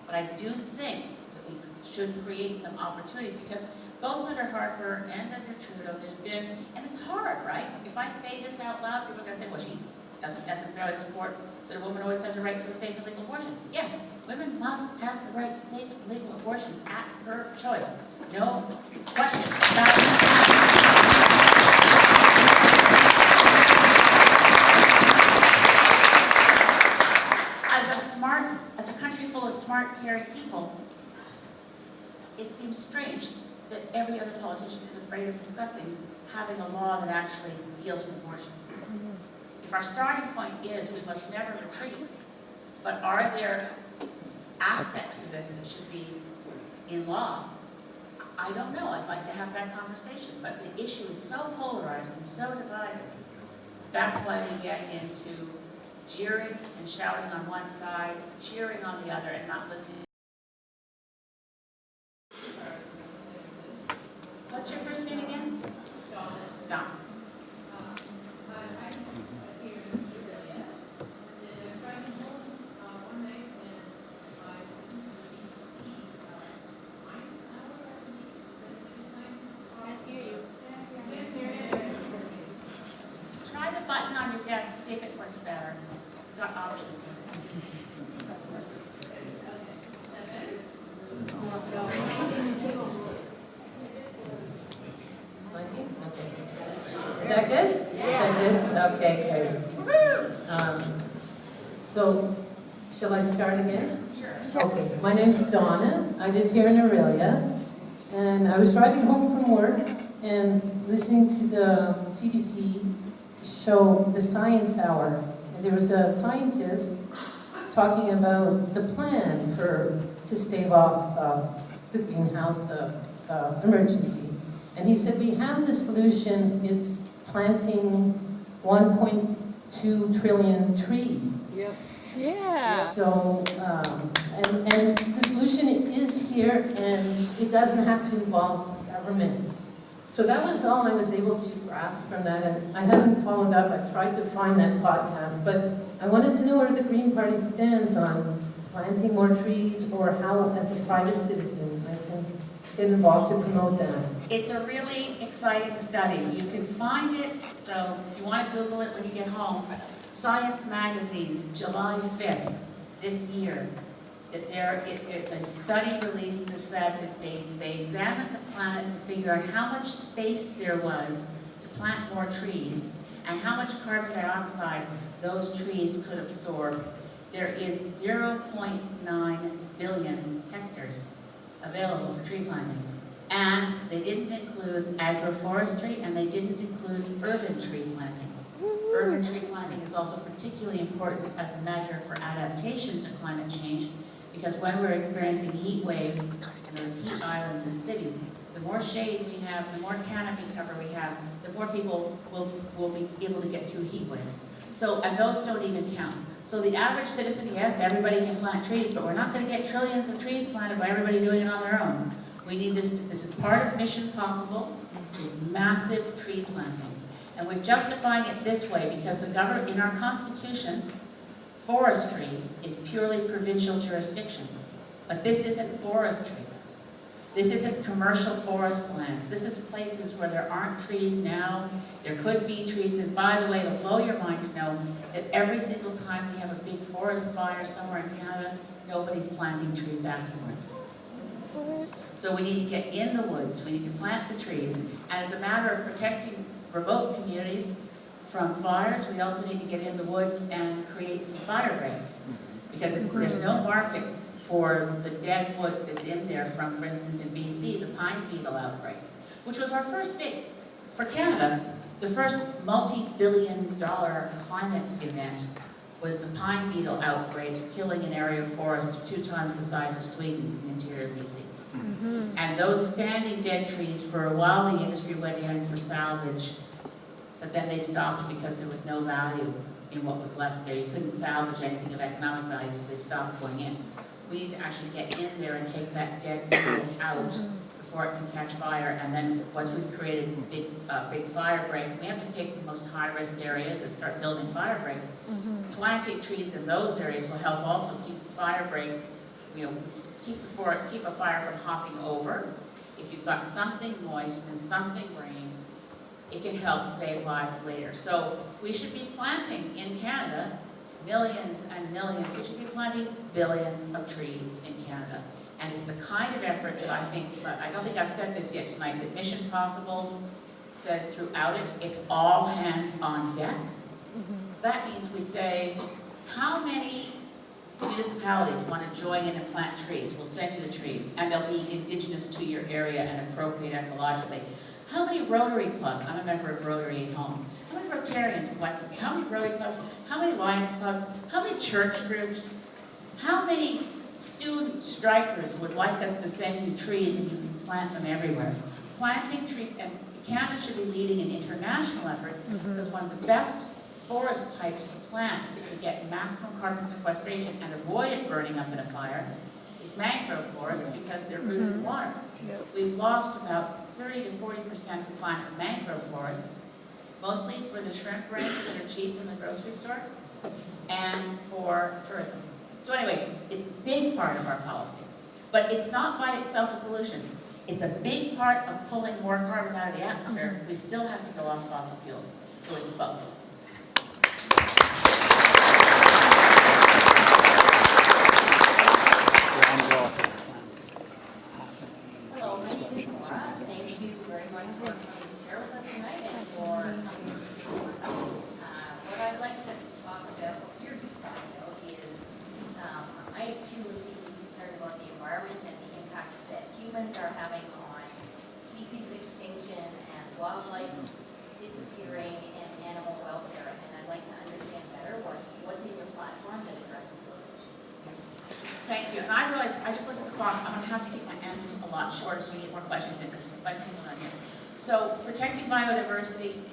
But I do think that we should create some opportunities, because both under Harper and under Trudeau, there's been, and it's hard, right? If I say this out loud, people are going to say, well, she doesn't necessarily support that a woman always has a right to a safe and legal abortion. Yes, women must have the right to safe and legal abortions at her choice. No question about it. As a country full of smart, caring people, it seems strange that every other politician is afraid of discussing having a law that actually deals with abortion. If our starting point is we must never retreat, but are there aspects to this that should be in law? I don't know. I'd like to have that conversation, but the issue is so polarized and so divided. That's why we get into jeering and shouting on one side, cheering on the other, and not listening. What's your first name again? Don. that good? Yeah. Is that good? Okay, great. So, shall I start again? Sure. Okay, my name's Donna. I live here in Aurelia. And I was driving home from work and listening to the CBC show, The Science Hour. And there was a scientist talking about the plan to stave off the greenhouse, the emergency. And he said, we have the solution, it's planting 1.2 trillion trees. Yep. Yeah. So, and the solution is here, and it doesn't have to involve government. So that was all I was able to grasp from that, and I haven't followed up. I've tried to find that podcast, but I wanted to know where the Green Party stands on planting more trees, or how, as a private citizen, I can get involved to promote that. It's a really exciting study. You can find it, so if you want to Google it when you get home, Science Magazine, July 5th, this year, that there is a study released that said that they examined the planet to figure out how much space there was to plant more trees and how much carbon dioxide those trees could absorb. There is 0.9 billion hectares available for tree planting. And they didn't include agroforestry, and they didn't include urban tree planting. Urban tree planting is also particularly important as a measure for adaptation to climate change, because when we're experiencing heat waves in those heat islands and cities, the more shade we have, the more canopy cover we have, the more people will be able to get through heat waves. So, and those don't even count. So the average citizen, yes, everybody can plant trees, but we're not going to get trillions of trees planted by everybody doing it on their own. We need this is part of Mission Possible, is massive tree planting. And we're justifying it this way because the government, in our Constitution, forestry is purely provincial jurisdiction. But this isn't forestry. This isn't commercial forest lands. This is places where there aren't trees now. There could be trees. And by the way, it'll blow your mind to know that every single time we have a big forest fire somewhere in Canada, nobody's planting trees afterwards. So we need to get in the woods. We need to plant the trees. And as a matter of protecting remote communities from fires, we also need to get in the woods and create some fire breaks. Because there's no market for the dead wood that's in there from, for instance, in BC, the pine beetle outbreak, which was our first big, for Canada, the first multi-billion-dollar climate event was the pine beetle outbreak, killing an area of forest 2 times the size of Sweden in interior BC. And those standing dead trees, for a while the industry went in for salvage, but then they stopped because there was no value in what was left there. You couldn't salvage anything of economic value, so they stopped going in. We need to actually get in there and take that dead fuel out before it can catch fire, and then once we've created a big fire break, we have to pick the most high-risk areas and start building fire breaks. Planting trees in those areas will help also keep the fire break, keep a fire from hopping over. If you've got something moist and something green, it can help save lives later. So we should be planting in Canada millions and millions. We should be planting billions of trees in Canada. And it's the kind of effort that I don't think I've said this yet tonight, that Mission Possible says throughout it, it's all hands on deck. So that means we say, how many municipalities want to join in and plant trees? We'll send you the trees, and they'll be indigenous to your area and appropriate ecologically. How many Rotary clubs? I'm a member of Rotary at home. How many Rotarians want to? How many Rotary clubs? How many Lions clubs? How many church groups? How many student strikers would like us to send you trees and you can plant them everywhere? Planting trees, and Canada should be leading an international effort because one of the best forest types to plant to get maximum carbon sequestration and avoid it burning up in a fire is mangrove forests because they're rooted in water. We've lost about 30 to 40% of the planet's mangrove forests, mostly for the shrimp breaks that are cheap in the grocery store, and for tourism. So anyway, it's a big part of our policy. But it's not by itself a solution. It's a big part of pulling more carbon out of the atmosphere. We still have to go off fossil fuels. So it's both. Hello, my name is Laura. Thank you very much for coming to share with us tonight and for coming humans are having on species extinction and wildlife disappearing and animal welfare. And I'd like to understand better what's in your platform that addresses those issues. Thank you. And I realize, I just looked at the clock, I'm gonna have to keep my answers a lot shorter so we get more questions in, because we're quite people on here. So protecting biodiversity,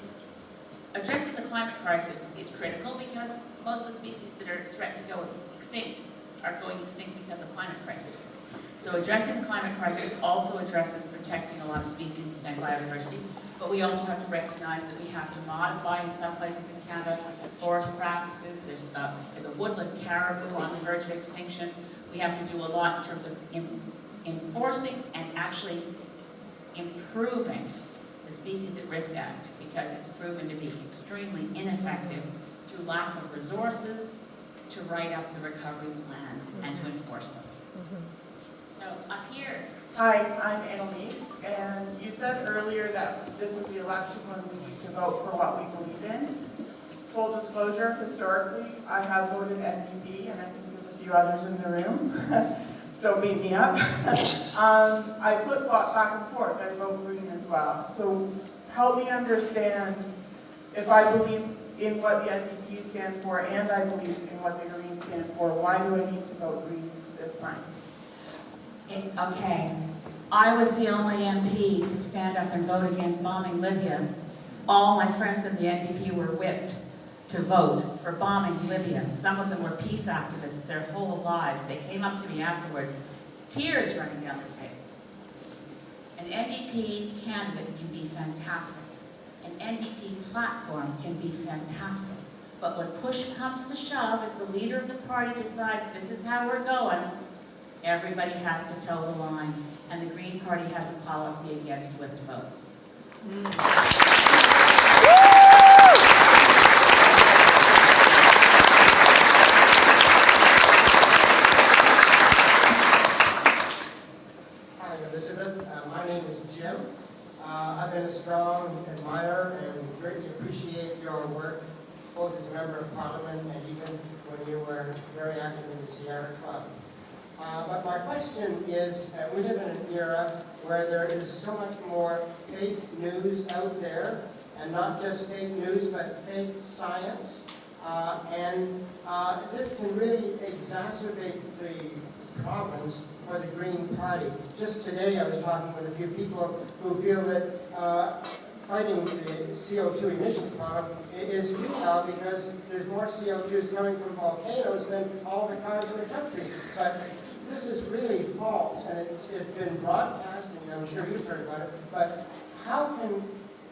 addressing the climate crisis is critical because most of the species that are threatened to go extinct are going extinct because of climate crisis. So addressing the climate crisis also addresses protecting a lot of species and biodiversity, but we also have to recognize that we have to modify in some places in Canada forest practices. There's the woodland caribou on the verge of extinction. We have to do a lot in terms of enforcing and actually improving the Species at Risk Act, because it's proven to be extremely ineffective through lack of resources to write up the recovery plans and to enforce them. So up here. Hi, I'm Annalise, and you said earlier that this is the election when we need to vote for what we believe in. Full disclosure, historically, I have voted NDP, and I think there's a few others in the room. Don't beat me up. I flip-flop back and forth. I vote green as well. So help me understand, if I believe in what the NDP stand for and I believe in what the Greens stand for, why do I need to vote green this time? Okay, I was the only MP to stand up and vote against bombing Libya. All my friends in the NDP were whipped to vote for bombing Libya. Some of them were peace activists their whole lives. They came up to me afterwards, tears running down their face. An NDP candidate can be fantastic. An NDP platform can be fantastic. But when push comes to shove, if the leader of the party decides this is how we're going, everybody has to toe the line. And the Green Party has a policy against whipped votes. Hi, Elizabeth. My name is Jim. I've been a strong admirer and greatly appreciate your work, both as a member of Parliament and even when you were very active in the Sierra Club. But my question is, we live in an era where there is so much more fake news out there, and not just fake news, but fake science. And this can really exacerbate the problems for the Green Party. Just today I was talking with a few people who feel that fighting the CO2 emissions problem is futile because there's more CO2 coming from volcanoes than all the cars in the country. But this is really false, and it's been broadcast, and I'm sure you've heard about it, but how can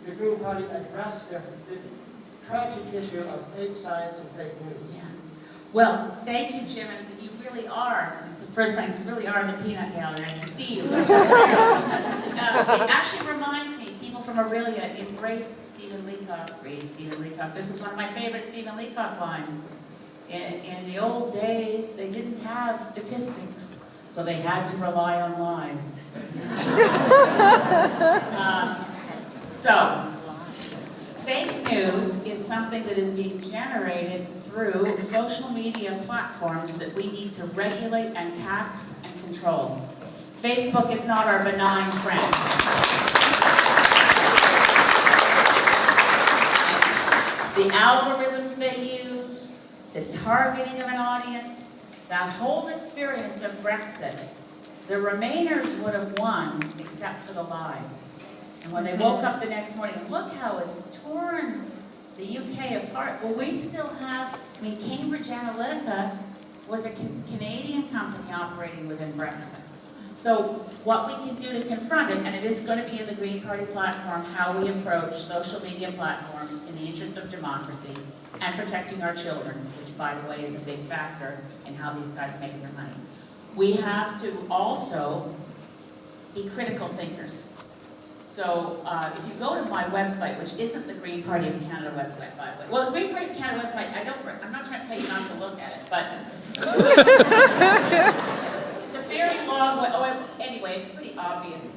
the Green Party address the tragic issue of fake science and fake news? Yeah. Well, thank you, Jim, and you really are, it's the first time you really are in the peanut gallery, I can see you. It actually reminds me, people from Aurelia embrace Stephen Leacock, read Stephen Leacock. This is one of my favorite Stephen Leacock lines. In the old days, they didn't have statistics, so they had to rely on lies. So, fake news is something that is being generated through social media platforms that we need to regulate and tax and control. Facebook is not our benign friend. The algorithms they use, the targeting of an audience, that whole experience of Brexit, the Remainers would have won except for the lies. And when they woke up the next morning, and look how it's torn the UK apart. Well, we still have, I mean, Cambridge Analytica was a Canadian company operating within Brexit. So what we can do to confront it, and it is going to be in the Green Party platform, how we approach social media platforms in the interest of democracy and protecting our children, which, by the way, is a big factor in how these guys make their money. We have to also be critical thinkers. So if you go to my website, which isn't the Green Party of Canada website, by the way. Well, the Green Party of Canada website, I'm not trying to tell you not to look at it, but it's a very long way. Oh, anyway, it's pretty obvious.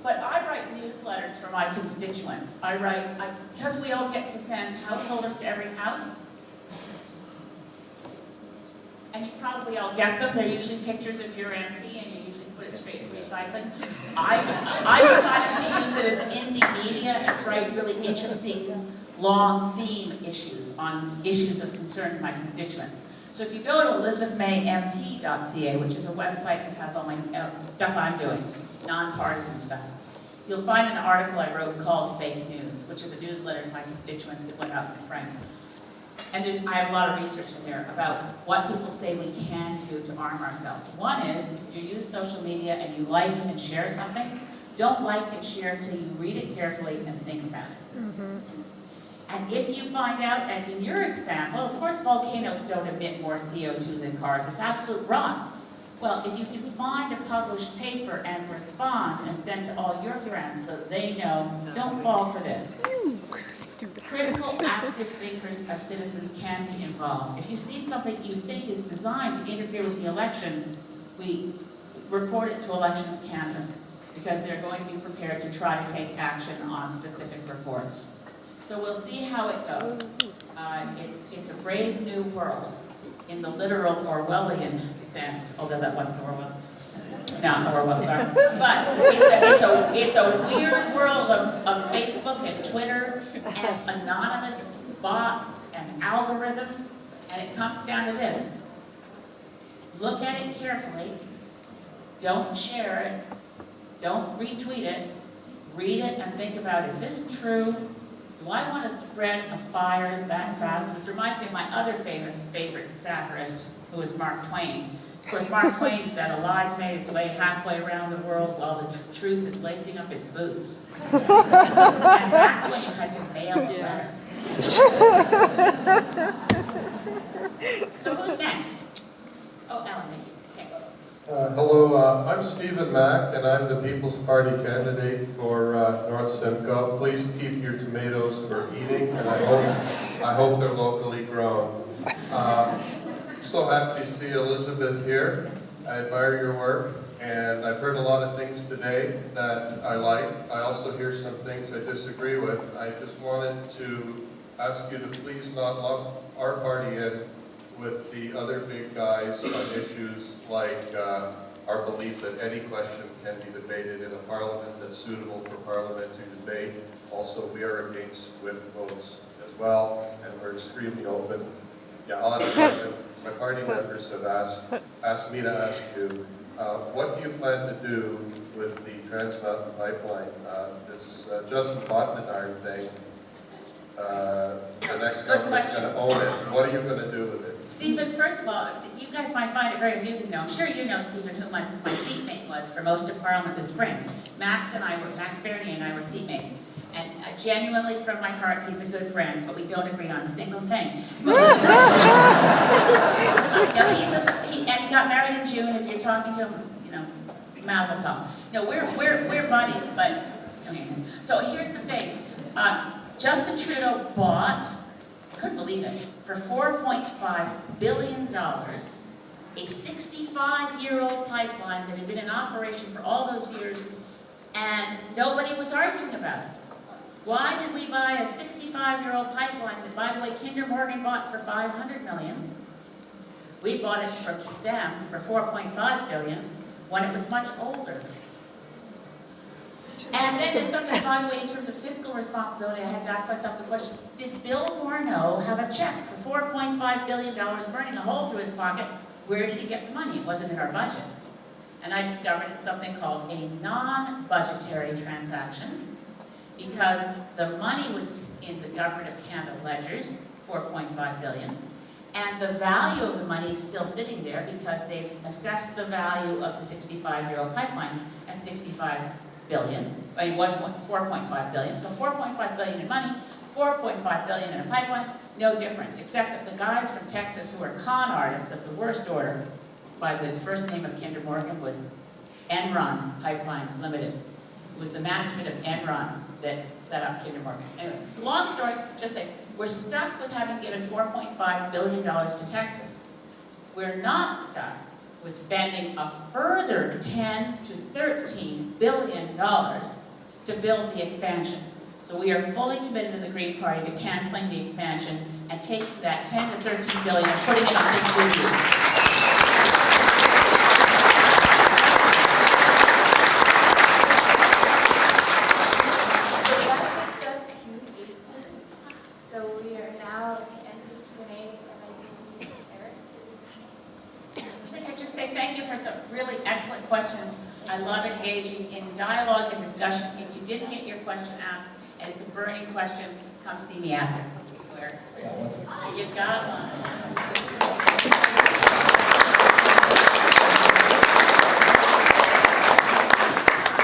But I write newsletters for my constituents. Because we all get to send householders to every house, and you probably all get them. They're usually pictures of your MP, and you usually put it straight in recycling. I decided to use it as indie media and write really interesting, long theme issues on issues of concern to my constituents. So if you go to elizabethmaymp.ca, which is a website that has all my stuff I'm doing, nonpartisan stuff, you'll find an article I wrote called Fake News, which is a newsletter to my constituents that went out in the spring. And I have a lot of research in there about what people say we can do to arm ourselves. One is, if you use social media and you like and share something, don't like and share until you read it carefully and think about it. And if you find out, as in your example, of course volcanoes don't emit more CO2 than cars. It's absolute rot. Well, if you can find a published paper and respond and send to all your friends so they know, don't fall for this. Critical, active thinkers as citizens can be involved. If you see something you think is designed to interfere with the election, we report it to Elections Canada because they're going to be prepared to try to take action on specific reports. So we'll see how it goes. It's a brave new world in the literal Orwellian sense, although that wasn't Orwell. Not Orwell, sorry. But it's a weird world of Facebook and Twitter and anonymous bots and algorithms, and it comes down to this. Look at it carefully. Don't share it. Don't retweet it. Read it and think about, is this true? Do I want to spread a fire that fast? Which reminds me of my other favorite satirist, who was Mark Twain. Of course, Mark Twain said, a lie's made its way halfway around the world while the truth is lacing up its boots. And that's when you had to mail the letter. So who's next? Oh, Ellen, thank you. Okay. Hello, I'm Stephen Mack, and I'm the People's Party candidate for North Simcoe. Please keep your tomatoes for eating, and I hope they're locally grown. So happy to see Elizabeth here. I admire your work, and I've heard a lot of things today that I like. I also hear some things I disagree with. I just wanted to ask you to please not lump our party in with the other big guys on issues like our belief that any question can be debated in a parliament that's suitable for parliament to debate. Also, we are against whip votes as well, and we're extremely open. Yeah, I'll ask a question. My party members have asked me to ask you, what do you plan to do with the Trans Mountain Pipeline? This Justin Botman thing, the next government's going to own it. What are you going to do with it? Stephen, first of all, you guys might find it very amusing though. I'm sure you know, Stephen, who my seatmate was for most of Parliament this spring. Max Bernier and I were seatmates. And genuinely from my heart, he's a good friend, but we don't agree on a single thing. And he got married in June. If you're talking to him, you know, mazel tov. No, we're buddies, but okay. So here's the thing. Justin Trudeau bought, I couldn't believe it, for $4.5 billion, a 65-year-old pipeline that had been in operation for all those years, and nobody was arguing about it. Why did we buy a 65-year-old pipeline that, by the way, Kinder Morgan bought for $500 million? We bought it from them for $4.5 billion when it was much older. And then there's something, by the way, in terms of fiscal responsibility, I had to ask myself the question, did Bill Morneau have a check for $4.5 billion burning a hole through his pocket? Where did he get the money? It wasn't in our budget. And I discovered it's something called a non-budgetary transaction, because the money was in the Government of Canada ledgers, $4.5 billion, and the value of the money is still sitting there because they've assessed the value of the 65-year-old pipeline at $4.5 billion, so $4.5 billion in money, $4.5 billion in a pipeline, no difference, except that the guys from Texas who are con artists of the worst order, by the first name of Kinder Morgan, was Enron Pipelines Limited. It was the management of Enron that set up Kinder Morgan. Anyway, long story, just say, we're stuck with having given $4.5 billion to Texas. We're not stuck with spending a further $10 to $13 billion to build the expansion. So we are fully committed in the Green Party to canceling the expansion and taking that $10 to $13 billion and putting it on things with you. excellent questions. I love engaging in dialogue and discussion. If you didn't get your question asked, and it's a burning question, come see me after. Where? You've got one.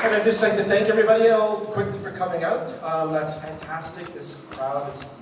And I'd just like to thank everybody quickly for coming out. That's fantastic. This crowd is